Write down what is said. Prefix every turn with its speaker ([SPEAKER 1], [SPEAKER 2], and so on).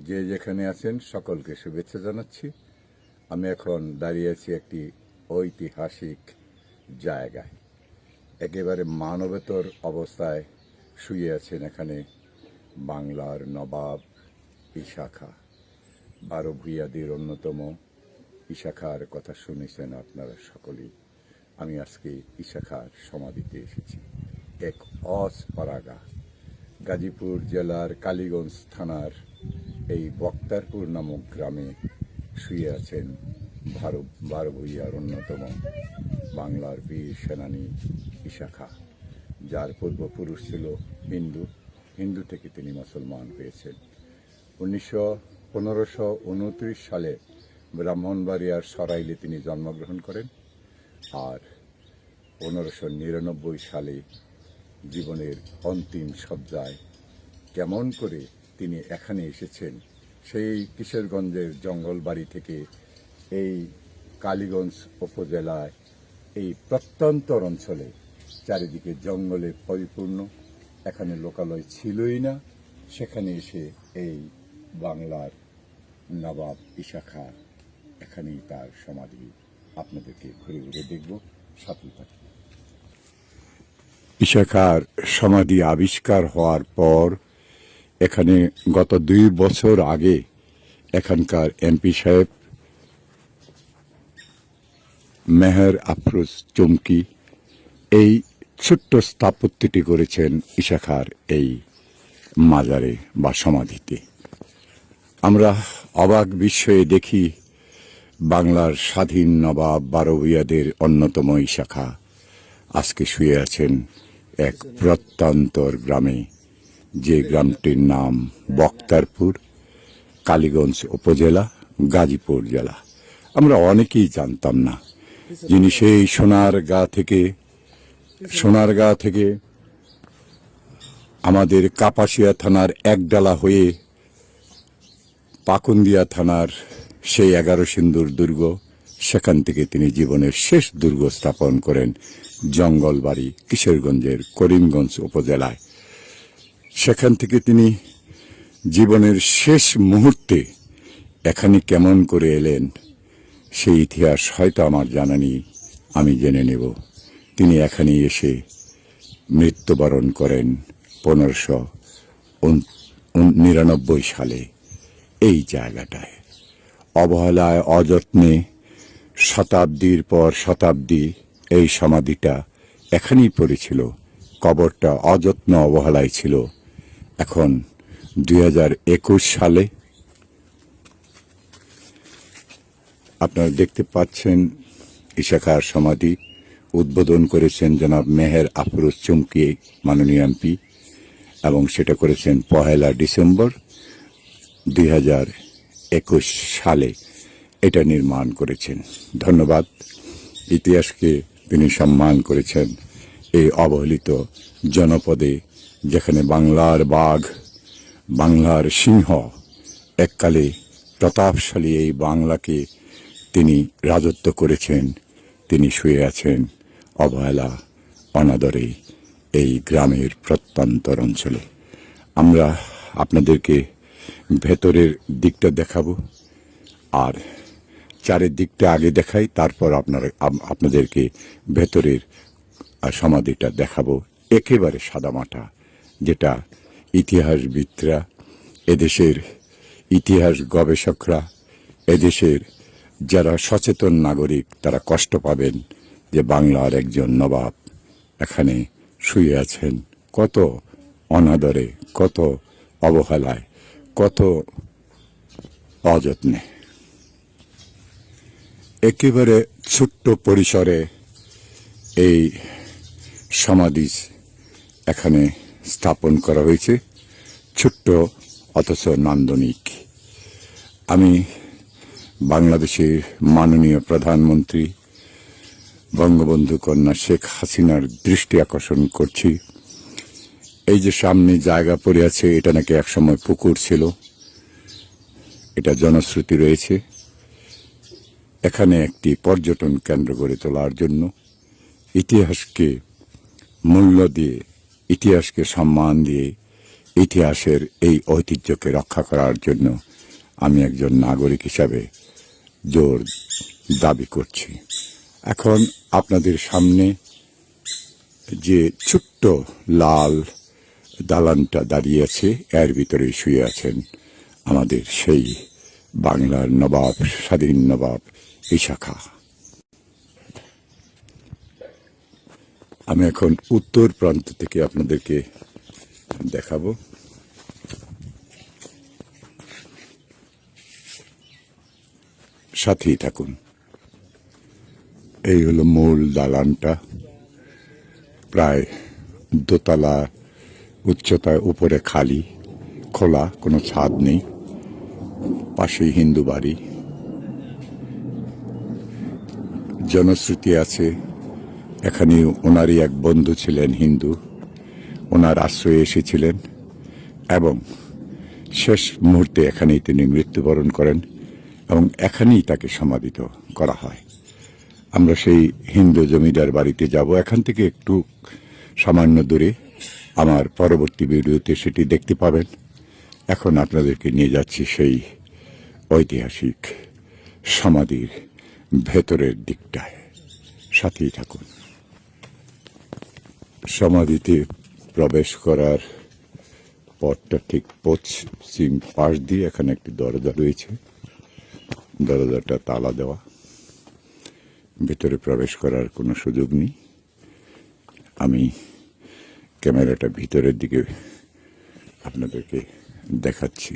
[SPEAKER 1] যে যেখানে আছেন সকলকে শুভেচ্ছা জানাচ্ছি। আমি এখন দাঁড়িয়ে আছি একটি ঐতিহাসিক জায়গায়। একেবারে মানবেতর অবস্থায় শুয়ে আছেন এখানে বাংলার নবাব ঈশা খাঁ। 12 ভূঁইয়াদের অন্যতম ঈশা খাঁর কথা শুনেছেন আপনারা সকলেই। আমি আজকে ঈশা খাঁর সমাধিতে এসেছি। এক অজপাড়াগা, গাজীপুর জেলার কালীগঞ্জ থানার এই বক্তারপুর নামক গ্রামে শুয়ে আছেন 12 ভূঁইয়ার অন্যতম বাংলার বীর সেনানী ঈশা খাঁ, যার পূর্বপুরুষ ছিল হিন্দু থেকে তিনি মুসলমান হয়েছেন। 1529 সালে ব্রাহ্মণবাড়িয়ার সরাইলে তিনি জন্মগ্রহণ করেন, আর 1599 সালে জীবনের অন্তিম শয্যায় কেমন করে তিনি এখানে এসেছেন, সেই কিশোরগঞ্জের জঙ্গলবাড়ি থেকে এই কালীগঞ্জ উপজেলায় এই প্রত্যন্তর অঞ্চলে চারিদিকে জঙ্গলে পরিপূর্ণ, এখানে লোকালয় ছিলই না, সেখানে এসে এই বাংলার নবাব ঈশা খাঁ, এখানেই তার সমাধি। আপনাদেরকে ঘুরে ঘুরে দেখব, সাথে থাকি। ঈশা খাঁর সমাধি আবিষ্কার হওয়ার পর এখানে গত 2 বছর আগে এখানকার এমপি সাহেব মেহের আফরোজ চুমকি এই ছোট্ট স্থাপত্যটি করেছেন ঈশা খাঁর এই মাজারে বা সমাধিতে। আমরা অবাক বিস্ময়ে দেখি বাংলার স্বাধীন নবাব 12 ভূঁইয়াদের অন্যতম ঈশা খাঁ আজকে শুয়ে আছেন এক প্রত্যন্তর গ্রামে, যে গ্রামটির নাম বক্তারপুর, কালীগঞ্জ উপজেলা, গাজীপুর জেলা। আমরা অনেকেই জানতাম না যিনি সেই সোনারগাঁ থেকে আমাদের কাপাসিয়া থানার একডালা হয়ে পাকুন্দিয়া থানার সেই 11 সিন্দুর দুর্গ, সেখান থেকে তিনি জীবনের শেষ দুর্গ স্থাপন করেন জঙ্গলবাড়ি, কিশোরগঞ্জের করিমগঞ্জ উপজেলায়। সেখান থেকে তিনি জীবনের শেষ মুহূর্তে এখানে কেমন করে এলেন সেই ইতিহাস হয়তো আমার জানা নেই, আমি জেনে নেব। তিনি এখানে এসে মৃত্যুবরণ করেন 1599 সালে এই জায়গাটায়। অবহেলায় অযত্নে শতাব্দীর পর শতাব্দী এই সমাধিটা এখানেই পড়েছিল, কবরটা অযত্ন অবহেলায় ছিল। এখন 2021 সালে আপনারা দেখতে পাচ্ছেন ঈশা খাঁর সমাধি উদ্বোধন করেছেন জনাব মেহের আফরোজ চুমকি, মাননীয় এমপি, এবং সেটা করেছেন 1 ডিসেম্বর 2021 সালে এটা নির্মাণ করেছেন। ধন্যবাদ। ইতিহাসকে তিনি সম্মান করেছেন এই অবহেলিত জনপদে, যেখানে বাংলার বাঘ, বাংলার সিংহ এককালে প্রতাপশালী এই বাংলাকে তিনি রাজত্ব করেছেন। তিনি শুয়ে আছেন অবহেলা অনাদরে এই গ্রামের প্রত্যন্তর অঞ্চলে। আমরা আপনাদেরকে ভেতরের দিকটা দেখাবো, আর চারিদিকটা আগে দেখাই, তারপর আপনাদেরকে ভেতরের সমাধিটা দেখাবো। একেবারে সাদামাটা, যেটা ইতিহাসবিদরা, এদেশের ইতিহাস গবেষকরা, এদেশের যারা সচেতন নাগরিক, তারা কষ্ট পাবেন যে বাংলার একজন নবাব এখানে শুয়ে আছেন কত অনাদরে, কত অবহেলায়, কত অযত্নে। একেবারে ছোট্ট পরিসরে এই সমাধি এখানে স্থাপন করা হয়েছে, ছোট্ট অথচ নান্দনিক। আমি বাংলাদেশের মাননীয় প্রধানমন্ত্রী বঙ্গবন্ধু কন্যা শেখ হাসিনার দৃষ্টি আকর্ষণ করছি। এই যে সামনে জায়গা পড়ে আছে, এটা নাকি একসময় পুকুর ছিল, এটা জনশ্রুতি রয়েছে। এখানে একটি পর্যটন কেন্দ্র গড়ে তোলার জন্য, ইতিহাসকে মূল্য দিয়ে, ইতিহাসকে সম্মান দিয়ে, ইতিহাসের এই ঐতিহ্যকে রক্ষা করার জন্য আমি একজন নাগরিক হিসাবে জোর দাবি করছি। এখন আপনাদের সামনে যে ছোট্ট লাল দালানটা দাঁড়িয়ে আছে, এর ভিতরে শুয়ে আছেন আমাদের সেই বাংলার নবাব, স্বাধীন নবাব ঈশা খাঁ। আমি এখন উত্তর প্রান্ত থেকে আপনাদেরকে দেখাবো। সাথেই থাকুন। এই হলো মূল দালানটা, প্রায় দোতলা উচ্চতায়, উপরে খালি খোলা, কোনো ছাদ নেই। পাশেই হিন্দু বাড়ি। জনশ্রুতি আছে এখানে ওনারই এক বন্ধু ছিলেন হিন্দু, ওনার আশ্রয়ে এসেছিলেন এবং শেষ মুহূর্তে এখানেই তিনি মৃত্যুবরণ করেন এবং এখানেই তাকে সমাধিত করা হয়। আমরা সেই হিন্দু জমিদার বাড়িতে যাব, এখান থেকে একটু সামান্য দূরে। আমার পরবর্তী ভিডিওতে সেটি দেখতে পাবেন। এখন আপনাদেরকে নিয়ে যাচ্ছি সেই ঐতিহাসিক সমাধির ভেতরের দিকটায়। সাথেই থাকুন। সমাধিতে প্রবেশ করার পথটা ঠিক পশ্চিম পাশ দিয়ে এখানে একটি দরজা রয়েছে। দরজাটা তালা দেওয়া, ভেতরে প্রবেশ করার কোনো সুযোগ নেই। আমি ক্যামেরাটা ভিতরের দিকে আপনাদেরকে দেখাচ্ছি।